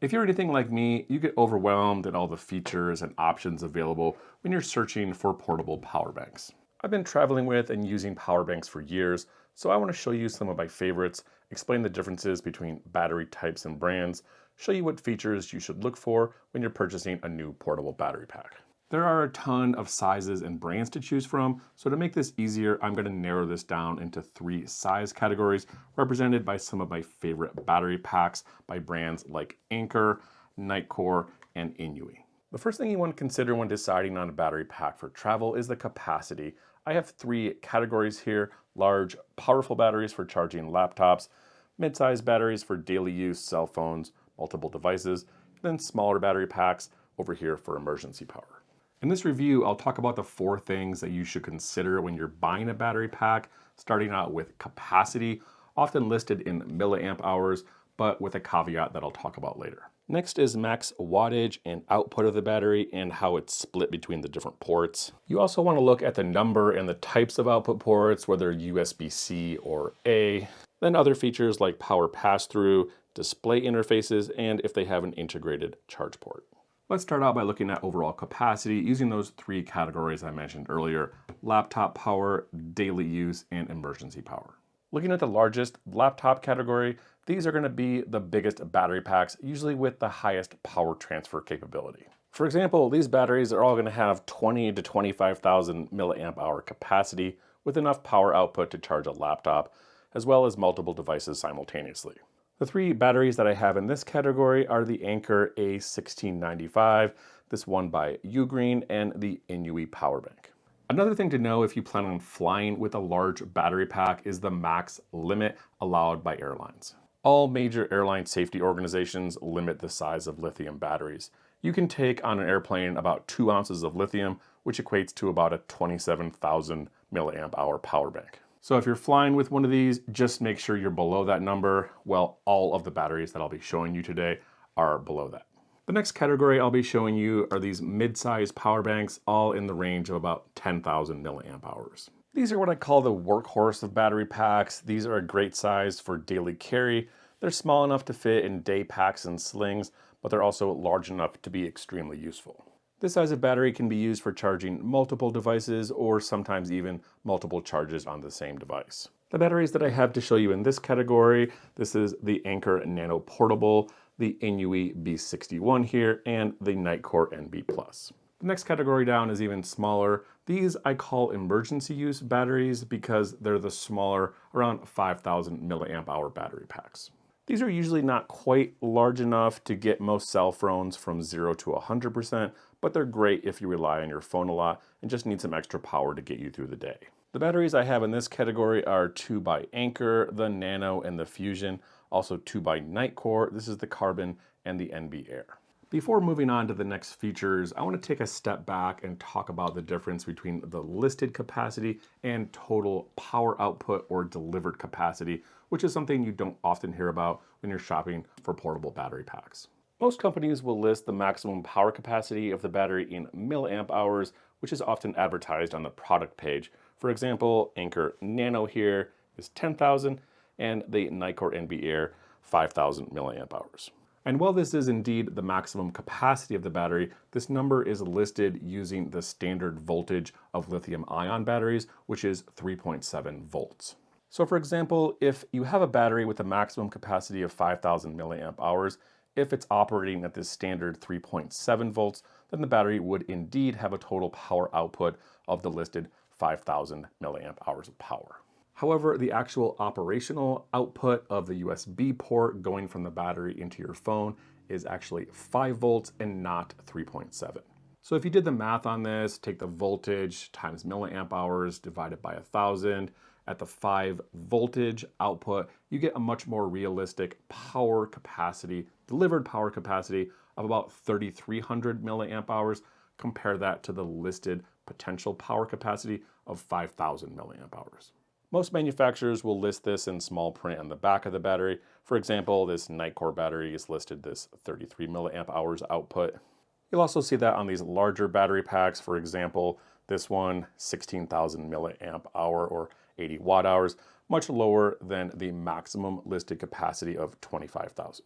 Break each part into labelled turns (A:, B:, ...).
A: If you're anything like me, you get overwhelmed at all the features and options available when you're searching for portable power banks. I've been traveling with and using power banks for years, so I want to show you some of my favorites, explain the differences between battery types and brands, show you what features you should look for when you're purchasing a new portable battery pack. There are a ton of sizes and brands to choose from, so to make this easier, I'm going to narrow this down into 3 size categories represented by some of my favorite battery packs by brands like Anker, Nitecore, and INIU. The first thing you want to consider when deciding on a battery pack for travel is the capacity. I have 3 categories here: large, powerful batteries for charging laptops, mid-sized batteries for daily use cell phones, multiple devices, then smaller battery packs over here for emergency power. In this review, I'll talk about the 4 things that you should consider when you're buying a battery pack, starting out with capacity, often listed in milliamp hours, but with a caveat that I'll talk about later. Next is max wattage and output of the battery and how it's split between the different ports. You also want to look at the number and the types of output ports, whether USB-C or A, then other features like power pass-through, display interfaces, and if they have an integrated charge port. Let's start out by looking at overall capacity using those 3 categories I mentioned earlier: laptop power, daily use, and emergency power. Looking at the largest laptop category, these are going to be the biggest battery packs, usually with the highest power transfer capability. For example, these batteries are all going to have 20 to 25,000 milliamp hour capacity with enough power output to charge a laptop, as well as multiple devices simultaneously. The 3 batteries that I have in this category are the Anker A1695, this one by UGREEN, and the INIU power bank. Another thing to know if you plan on flying with a large battery pack is the max limit allowed by airlines. All major airline safety organizations limit the size of lithium batteries. You can take on an airplane about 2 ounces of lithium, which equates to about a 27,000 milliamp hour power bank. So if you're flying with one of these, just make sure you're below that number. Well, all of the batteries that I'll be showing you today are below that. The next category I'll be showing you are these mid-sized power banks, all in the range of about 10,000 milliamp hours. These are what I call the workhorse of battery packs. These are a great size for daily carry. They're small enough to fit in day packs and slings, but they're also large enough to be extremely useful. This size of battery can be used for charging multiple devices or sometimes even multiple charges on the same device. The batteries that I have to show you in this category, this is the Anker Nano Portable, the INIU B61 here, and the Nitecore NB Plus. The next category down is even smaller. These I call emergency use batteries because they're the smaller, around 5,000 milliamp hour battery packs. These are usually not quite large enough to get most cell phones from 0 to 100%, but they're great if you rely on your phone a lot and just need some extra power to get you through the day. The batteries I have in this category are 2 by Anker, the Nano, and the Fusion, also 2 by Nitecore, this is the Carbon, and the NB Air. Before moving on to the next features, I want to take a step back and talk about the difference between the listed capacity and total power output or delivered capacity, which is something you don't often hear about when you're shopping for portable battery packs. Most companies will list the maximum power capacity of the battery in milliamp hours, which is often advertised on the product page. For example, Anker Nano here is 10,000 and the Nitecore NB Air 5,000 milliamp hours. And while this is indeed the maximum capacity of the battery, this number is listed using the standard voltage of lithium-ion batteries, which is 3.7 volts. So for example, if you have a battery with a maximum capacity of 5,000 milliamp hours, if it's operating at this standard 3.7 volts, then the battery would indeed have a total power output of the listed 5,000 milliamp hours of power. However, the actual operational output of the USB port going from the battery into your phone is actually 5 volts and not 3.7. So if you did the math on this, take the voltage times milliamp hours divided by 1,000, at the 5 voltage output, you get a much more realistic power capacity, delivered power capacity of about 3,300 milliamp hours. Compare that to the listed potential power capacity of 5,000 milliamp hours. Most manufacturers will list this in small print on the back of the battery. For example, this Nitecore battery is listed this 33 milliamp hours output. You'll also see that on these larger battery packs. For example, this one, 16,000 milliamp hour or 80 watt hours, much lower than the maximum listed capacity of 25,000.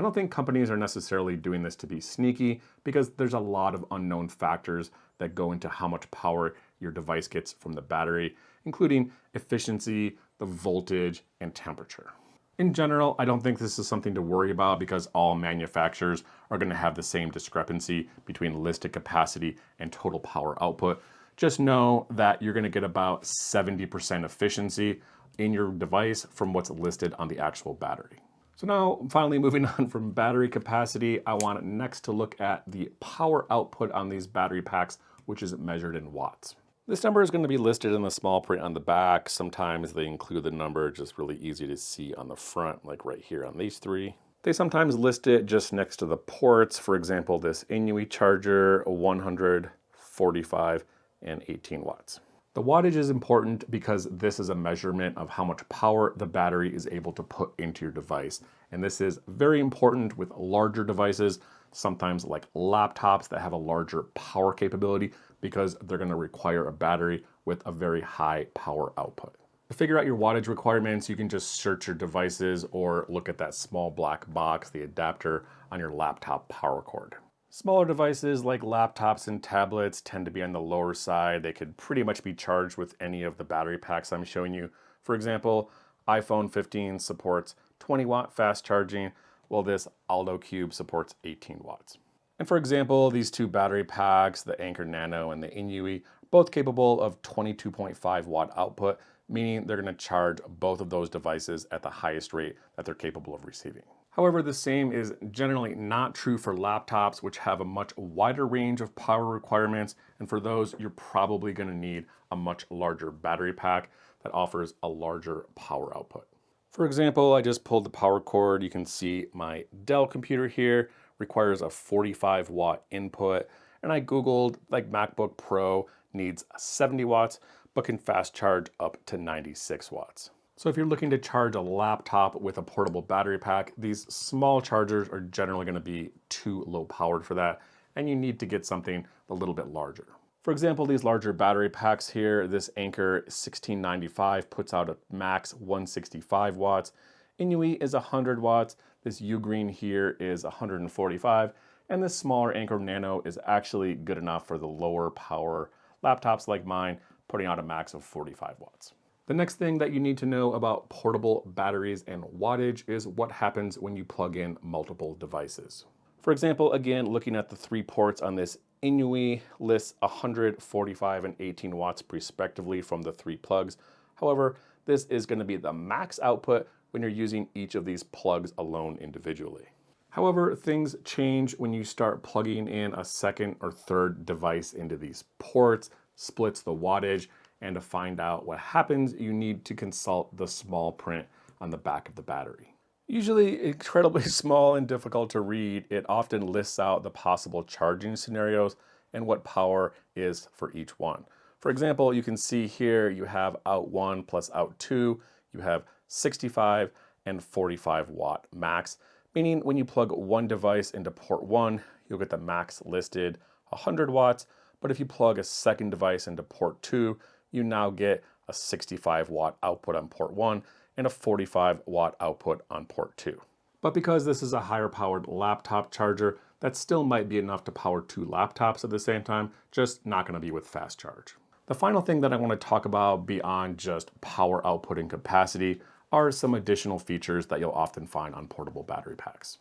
A: I don't think companies are necessarily doing this to be sneaky because there's a lot of unknown factors that go into how much power your device gets from the battery, including efficiency, the voltage, and temperature. In general, I don't think this is something to worry about because all manufacturers are going to have the same discrepancy between listed capacity and total power output. Just know that you're going to get about 70% efficiency in your device from what's listed on the actual battery. So now, finally moving on from battery capacity, I want next to look at the power output on these battery packs, which is measured in watts. This number is going to be listed in the small print on the back. Sometimes they include the number just really easy to see on the front, like right here on these three. They sometimes list it just next to the ports. For example, this INIU charger, 100, 45, and 18 watts. The wattage is important because this is a measurement of how much power the battery is able to put into your device. And this is very important with larger devices, sometimes like laptops that have a larger power capability because they're going to require a battery with a very high power output. To figure out your wattage requirements, you can just search your devices or look at that small black box, the adapter on your laptop power cord. Smaller devices like laptops and tablets tend to be on the lower side. They could pretty much be charged with any of the battery packs I'm showing you. For example, iPhone 15 supports 20 watt fast charging, while this Aldo Cube supports 18 watts. And for example, these two battery packs, the Anker Nano and the INIU, both capable of 22.5 watt output, meaning they're going to charge both of those devices at the highest rate that they're capable of receiving. However, the same is generally not true for laptops, which have a much wider range of power requirements, and for those, you're probably going to need a much larger battery pack that offers a larger power output. For example, I just pulled the power cord. You can see my Dell computer here requires a 45 watt input, and I Googled like MacBook Pro needs 70 watts, but can fast charge up to 96 watts. So if you're looking to charge a laptop with a portable battery pack, these small chargers are generally going to be too low powered for that, and you need to get something a little bit larger. For example, these larger battery packs here, this Anker 1695 puts out a max 165 watts. INIU is 100 watts. This UGREEN here is 145, and this smaller Anker Nano is actually good enough for the lower power laptops like mine, putting out a max of 45 watts. The next thing that you need to know about portable batteries and wattage is what happens when you plug in multiple devices. For example, again, looking at the three ports on this INIU lists 100, 45, and 18 watts respectively from the three plugs. However, this is going to be the max output when you're using each of these plugs alone individually. However, things change when you start plugging in a second or third device into these ports, splits the wattage, and to find out what happens, you need to consult the small print on the back of the battery. Usually incredibly small and difficult to read, it often lists out the possible charging scenarios and what power is for each one. For example, you can see here you have out 1 plus out 2, you have 65 and 45 watt max, meaning when you plug one device into port 1, you'll get the max listed 100 watts, but if you plug a second device into port 2, you now get a 65 watt output on port 1 and a 45 watt output on port 2. But because this is a higher powered laptop charger, that still might be enough to power two laptops at the same time, just not going to be with fast charge. The final thing that I want to talk about beyond just power output and capacity are some additional features that you'll often find on portable battery packs.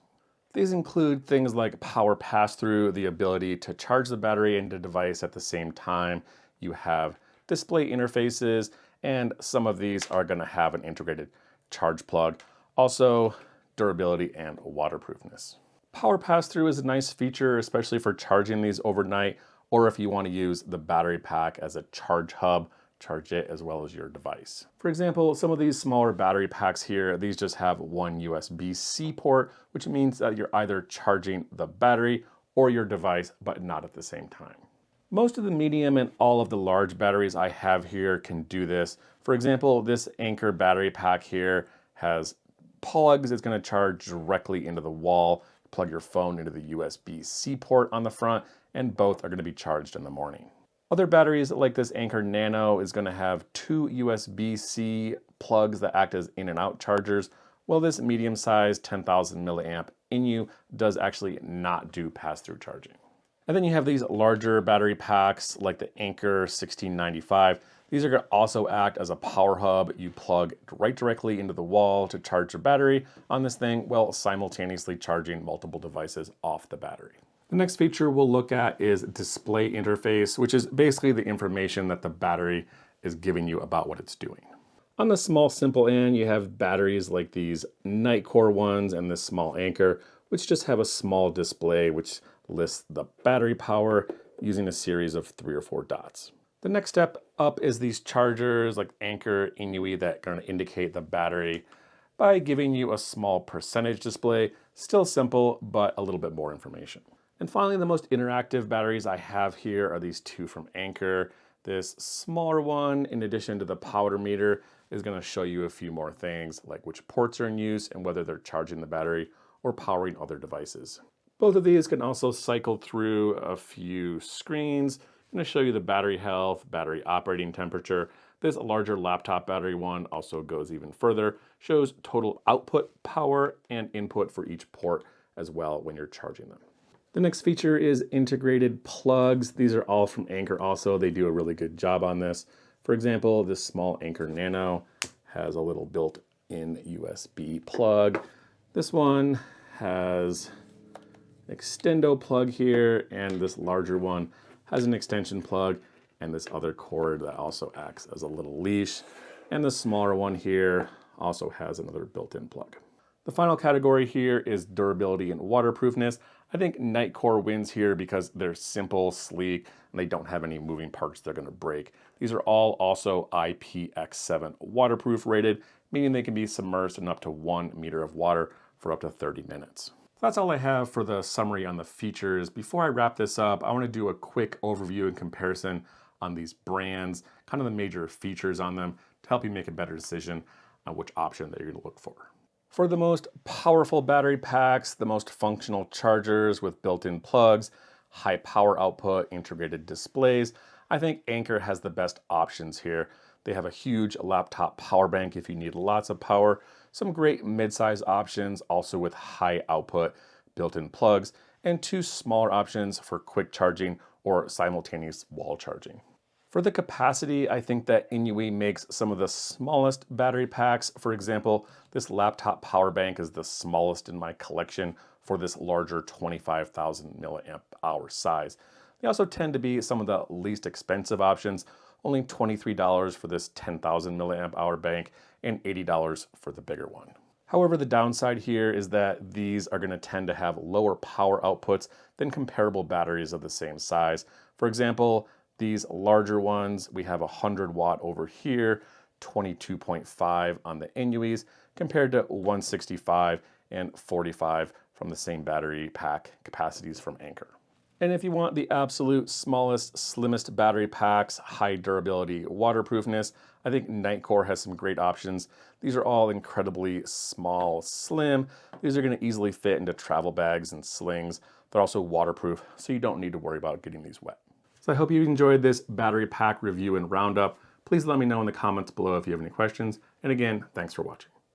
A: These include things like power pass-through, the ability to charge the battery and the device at the same time. You have display interfaces, and some of these are going to have an integrated charge plug. Also, durability and waterproofness. Power pass-through is a nice feature, especially for charging these overnight, or if you want to use the battery pack as a charge hub, charge it as well as your device. For example, some of these smaller battery packs here, these just have one USB-C port, which means that you're either charging the battery or your device, but not at the same time. Most of the medium and all of the large batteries I have here can do this. For example, this Anker battery pack here has plugs. It's going to charge directly into the wall. Plug your phone into the USB-C port on the front, and both are going to be charged in the morning. Other batteries like this Anker Nano is going to have two USB-C plugs that act as in and out chargers, while this medium-sized 10,000 milliamp INIU does actually not do pass-through charging. And then you have these larger battery packs like the Anker 1695. These are going to also act as a power hub. You plug right directly into the wall to charge your battery on this thing while simultaneously charging multiple devices off the battery. The next feature we'll look at is display interface, which is basically the information that the battery is giving you about what it's doing. On the small simple end, you have batteries like these Nitecore ones and this small Anker, which just have a small display which lists the battery power using a series of 3 or 4 dots. The next step up is these chargers like Anker, INIU that are going to indicate the battery by giving you a small percentage display. Still simple, but a little bit more information. And finally, the most interactive batteries I have here are these 2 from Anker. This smaller one, in addition to the power meter, is going to show you a few more things like which ports are in use and whether they're charging the battery or powering other devices. Both of these can also cycle through a few screens. I'm going to show you the battery health, battery operating temperature. This larger laptop battery one also goes even further, shows total output power and input for each port as well when you're charging them. The next feature is integrated plugs. These are all from Anker also. They do a really good job on this. For example, this small Anker Nano has a little built-in USB plug. This one has an extendo plug here, and this larger one has an extension plug and this other cord that also acts as a little leash. And the smaller one here also has another built-in plug. The final category here is durability and waterproofness. I think Nitecore wins here because they're simple, sleek, and they don't have any moving parts they're going to break. These are all also IPX7 waterproof rated, meaning they can be submerged in up to 1 meter of water for up to 30 minutes. That's all I have for the summary on the features. Before I wrap this up, I want to do a quick overview and comparison on these brands, kind of the major features on them to help you make a better decision on which option that you're going to look for. For the most powerful battery packs, the most functional chargers with built-in plugs, high power output, integrated displays, I think Anker has the best options here. They have a huge laptop power bank if you need lots of power, some great mid-size options also with high output built-in plugs, and 2 smaller options for quick charging or simultaneous wall charging. For the capacity, I think that INIU makes some of the smallest battery packs. For example, this laptop power bank is the smallest in my collection for this larger 25,000 milliamp hour size. They also tend to be some of the least expensive options, only $23 for this 10,000 milliamp hour bank and $80 for the bigger one. However, the downside here is that these are going to tend to have lower power outputs than comparable batteries of the same size. For example, these larger ones, we have 100 watt over here, 22.5 on the INIUs, compared to 165 and 45 from the same battery pack capacities from Anker. And if you want the absolute smallest, slimmest battery packs, high durability, waterproofness, I think Nitecore has some great options. These are all incredibly small, slim. These are going to easily fit into travel bags and slings. They're also waterproof, so you don't need to worry about getting these wet. So I hope you enjoyed this battery pack review and roundup. Please let me know in the comments below if you have any questions. And again, thanks for watching.